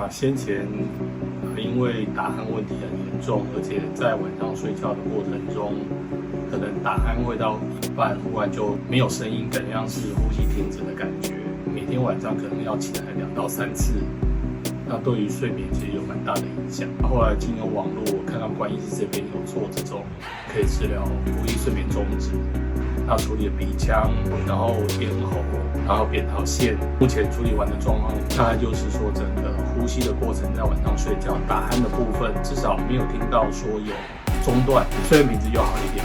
先前因为打鼾问题很严重，而且在晚上睡觉的过程中，可能打鼾会到一半，忽然就没有声音，感觉像是呼吸停止的感觉。每天晚上可能要起来2到3次，那对于睡眠其实有蛮大的影响。后来经由网络，我看到关医师这边有做这种可以治疗无意睡眠中止，那处理鼻腔，然后咽喉，然后扁桃腺。目前处理完的状况，大概就是说整个呼吸的过程，在晚上睡觉打鼾的部分，至少没有听到说有中断，睡眠品质又好一点。